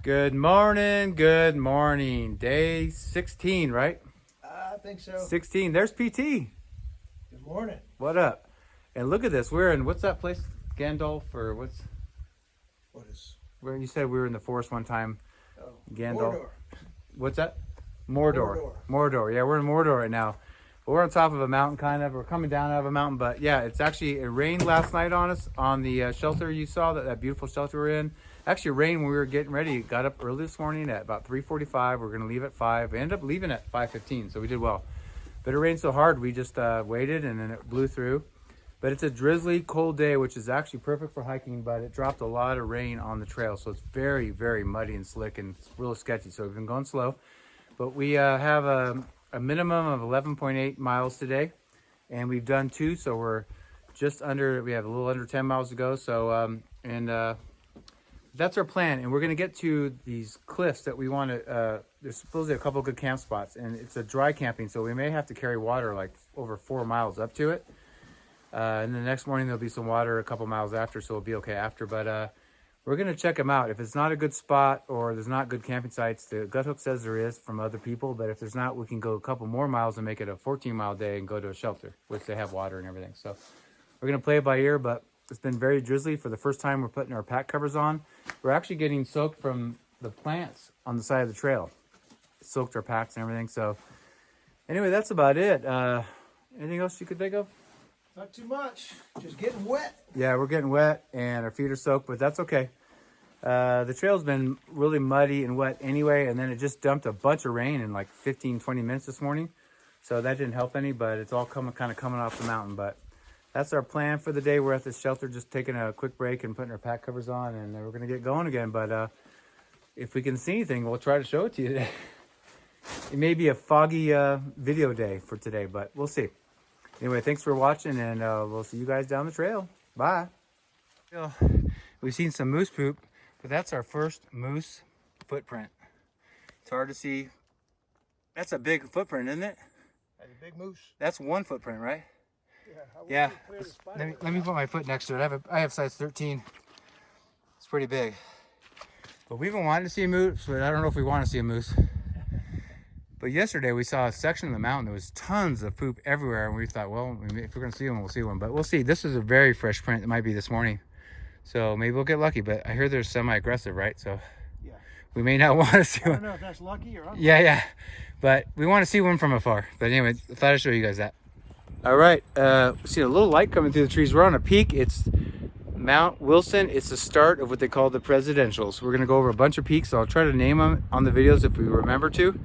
Good morning, good morning. Day 16, right? I think so. 16. There's PT. Good morning. What up? And look at this. We're in, what's that place? Gandalf or what's? What is? Where you said we were in the forest one time. Oh, Gandalf. Mordor. What's that? Mordor. Yeah, we're in Mordor right now. We're on top of a mountain, kind of. We're coming down out of a mountain, but yeah, it rained last night on us on the shelter you saw, that beautiful shelter we're in. Actually, it rained when we were getting ready. Got up early this morning at about 3:45. We're going to leave at 5. We ended up leaving at 5:15, so we did well. But it rained so hard, we just waited, and then it blew through. But it's a drizzly, cold day, which is actually perfect for hiking, but it dropped a lot of rain on the trail, so it's very, very muddy and slick, and it's real sketchy, so we've been going slow. But we have a minimum of 11.8 miles today, and we've done 2, so we're just under, we have a little under 10 miles to go. So that's our plan, and we're going to get to these cliffs that we want to, there's supposedly a couple good camp spots, and it's a dry camping, so we may have to carry water like over 4 miles up to it. And the next morning there'll be some water a couple miles after, so we'll be okay after. But we're going to check them out. If it's not a good spot or there's not good camping sites, the gut hook says there is from other people, but if there's not, we can go a couple more miles and make it a 14-mile day and go to a shelter, which they have water and everything. So we're going to play it by ear, but it's been very drizzly. For the first time, we're putting our pack covers on. We're actually getting soaked from the plants on the side of the trail. It soaked our packs and everything. So anyway, that's about it. Anything else you could think of? Not too much. Just getting wet. Yeah, we're getting wet and our feet are soaked, but that's okay. The trail's been really muddy and wet anyway, and then it just dumped a bunch of rain in like 15-20 minutes this morning. So that didn't help any, but it's all kind of coming off the mountain. But that's our plan for the day. We're at the shelter just taking a quick break and putting our pack covers on, and then we're going to get going again. But if we can see anything, we'll try to show it to you today. It may be a foggy video day for today, but we'll see. Anyway, thanks for watching, and we'll see you guys down the trail. Bye. We've seen some moose poop, but that's our first moose footprint. It's hard to see. That's a big footprint, isn't it? That's a big moose. That's one footprint, right? Yeah. Let me put my foot next to it. I have size 13. It's pretty big. But we've been wanting to see a moose, but I don't know if we want to see a moose. But yesterday we saw a section of the mountain. There was tons of poop everywhere, and we thought, well, if we're going to see one, we'll see one. But we'll see. This is a very fresh print. It might be this morning. So maybe we'll get lucky. But I hear they're semi-aggressive, right? So yeah, we may not want to see one. I don't know if that's lucky or unlucky. Yeah. But we want to see one from afar. But anyway, I thought I'd show you guys that. All right. See a little light coming through the trees. We're on a peak. It's Mount Wilson. It's the start of what they call the presidentials. We're going to go over a bunch of peaks. So I'll try to name them on the videos if we remember to.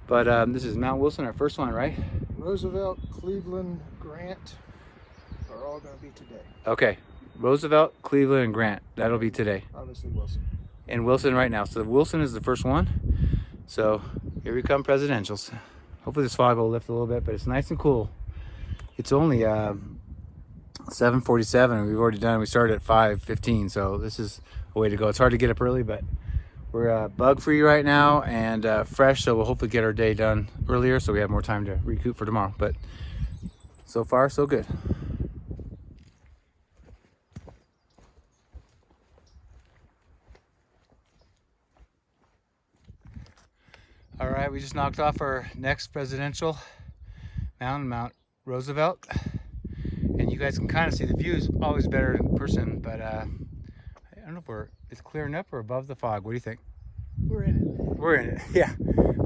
But this is Mount Wilson, our first one, right? Roosevelt, Cleveland, Grant are all going to be today. Okay. Roosevelt, Cleveland, and Grant. That'll be today. Obviously Wilson. And Wilson right now. So Wilson is the first one. So here we come, presidentials. Hopefully this fog will lift a little bit, but it's nice and cool. It's only 7:47, and we've already done. We started at 5:15, so this is a way to go. It's hard to get up early, but we're bug-free right now and fresh, so we'll hopefully get our day done earlier so we have more time to recoup for tomorrow. But so far, so good. All right, we just knocked off our next presidential mountain, Mount Roosevelt. And you guys can kind of see the views always better in person, but I don't know if it's clearing up or above the fog. What do you think? We're in it. We're in it, yeah.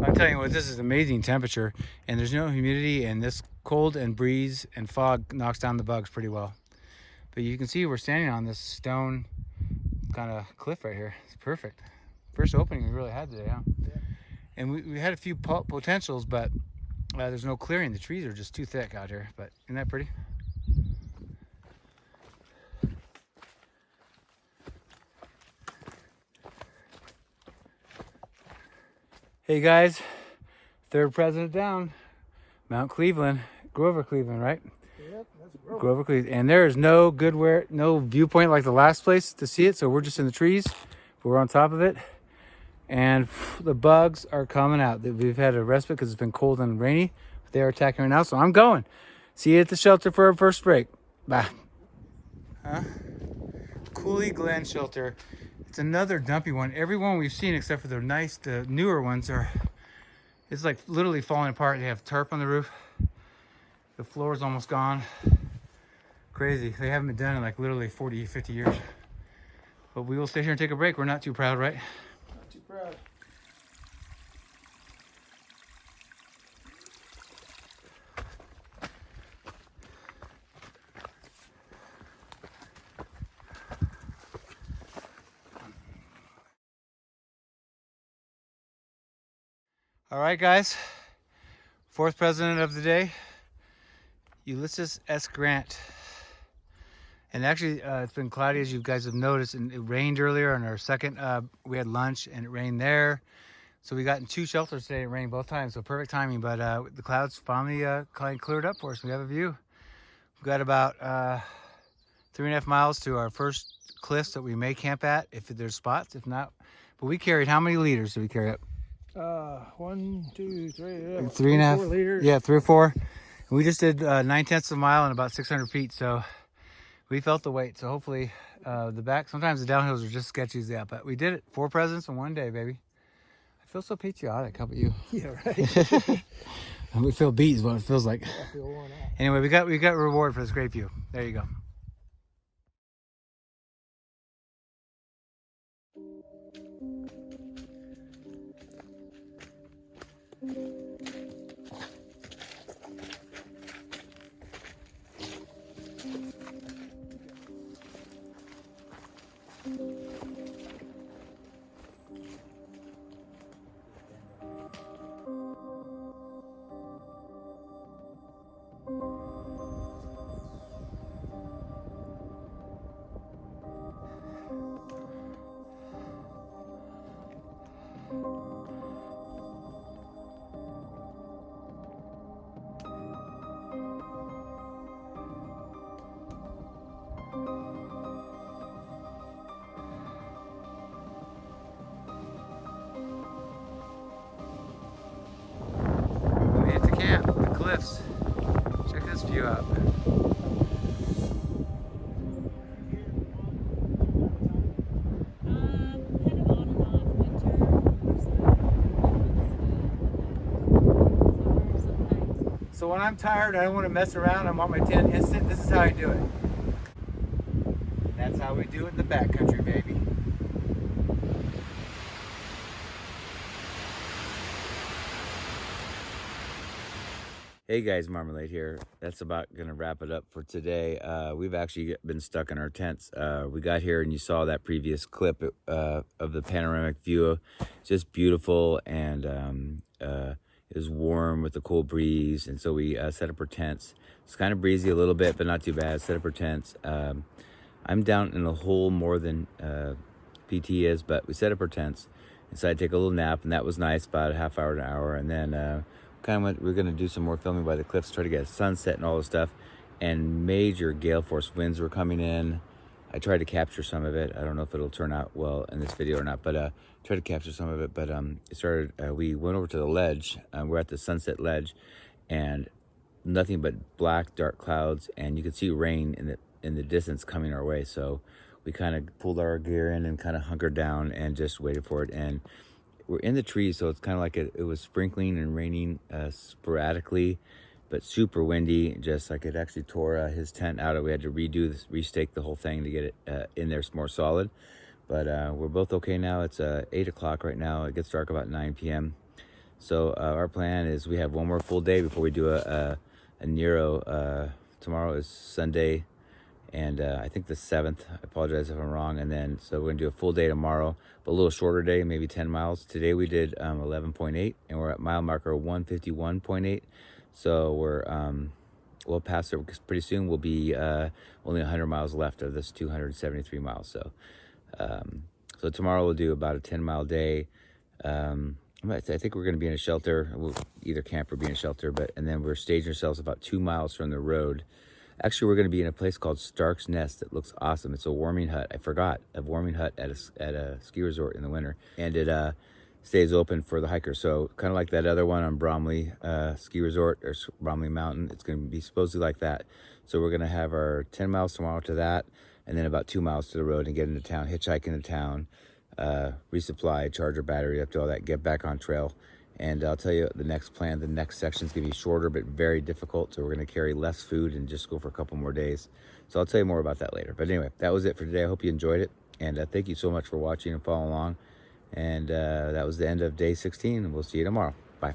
I'm telling you what, this is amazing temperature, and there's no humidity, and this cold and breeze and fog knocks down the bugs pretty well. But you can see we're standing on this stone kind of cliff right here. It's perfect. First opening we really had today, huh? Yeah. And we had a few potentials, but there's no clearing. The trees are just too thick out here, but isn't that pretty? Hey guys, third president down, Mount Cleveland, Grover Cleveland, right? Yep, that's Grover. Grover Cleveland, and there is no no viewpoint like the last place to see it. So we're just in the trees, but we're on top of it, and the bugs are coming out. We've had a respite because it's been cold and rainy. But they are attacking right now, so I'm going. See you at the shelter for our first break. Bye. Cooley Glen Shelter. It's another dumpy one. Every one we've seen, except for the newer ones, it's like literally falling apart. They have tarp on the roof. The floor is almost gone. Crazy. They haven't been done in like literally 40, 50 years. But we will stay here and take a break. We're not too proud, right? Not too proud. All right, guys. Fourth president of the day, Ulysses S. Grant. And actually, it's been cloudy, as you guys have noticed, and it rained earlier on our second. We had lunch, and it rained there. So we got in 2 shelters today. It rained both times, so perfect timing. But the clouds finally kind of cleared up for us. We have a view. We've got about 3.5 miles to our first cliffs that we may camp at, if there's spots. If not, but we carried, how many liters did we carry up? 1, 2, 3, 3.5 liters. Yeah, 3 or 4. And we just did 9/10 of a mile and about 600 feet. So we felt the weight. So hopefully the back, sometimes the downhills are just sketchy as that, but we did it. 4 presidents in 1 day, baby. I feel so patriotic. How about you? Yeah, right. We feel beat is what it feels like. I feel worn out. Anyway, we got a reward for this great view. There you go. We made it to camp, the cliffs. Check this view out. So when I'm tired, I don't want to mess around, I want my tent instant, this is how I do it. That's how we do it in the backcountry, baby. Hey guys, Marmalade here. That's about gonna wrap it up for today. We've actually been stuck in our tents. We got here and you saw that previous clip of the panoramic view. Just beautiful, and it was warm with the cool breeze, and so we set up our tents. It's kind of breezy a little bit, but not too bad. Set up our tents. I'm down in a hole more than PT is, but we set up our tents. Decided to take a little nap, and that was nice, about a half hour to an hour, and then we're going to do some more filming by the cliffs, try to get a sunset and all this stuff. And major gale force winds were coming in. I tried to capture some of it. I don't know if it'll turn out well in this video or not, but tried to capture some of it. But it started, we went over to the ledge. We're at the sunset ledge, and nothing but black, dark clouds, and you could see rain in the distance coming our way. So we kind of pulled our gear in and kind of hunkered down and just waited for it. And we're in the trees, so it's kind of like it was sprinkling and raining sporadically, but super windy. Just like it actually tore his tent out. We had to restake the whole thing to get it in there more solid. But we're both okay now. It's 8 o'clock right now. It gets dark about 9 p.m. So our plan is we have one more full day before we do a Nero. Tomorrow is Sunday, and I think the 7th. I apologize if I'm wrong. And then so we're gonna do a full day tomorrow, but a little shorter day, maybe 10 miles. Today we did 11.8, and we're at mile marker 151.8. So we'll pass it pretty soon. We'll be only 100 miles left of this 273 miles. So tomorrow we'll do about a 10-mile day. I think we're going to be in a shelter. We'll either camp or be in a shelter, and then we're staging ourselves about 2 miles from the road. Actually, we're going to be in a place called Stark's Nest that looks awesome. It's a warming hut. I forgot, a warming hut at a ski resort in the winter, and it stays open for the hikers. So kind of like that other one on Bromley ski resort, or Bromley Mountain. It's going to be supposedly like that. So we're going to have our 10 miles tomorrow to that, and then about 2 miles to the road and get into town, hitchhike into town, resupply, charge our battery up to all that, get back on trail. And I'll tell you the next plan, the next section is going to be shorter but very difficult. So we're going to carry less food and just go for a couple more days. So I'll tell you more about that later. But anyway, that was it for today. I hope you enjoyed it. And thank you so much for watching and following along. And that was the end of day 16. And we'll see you tomorrow. Bye.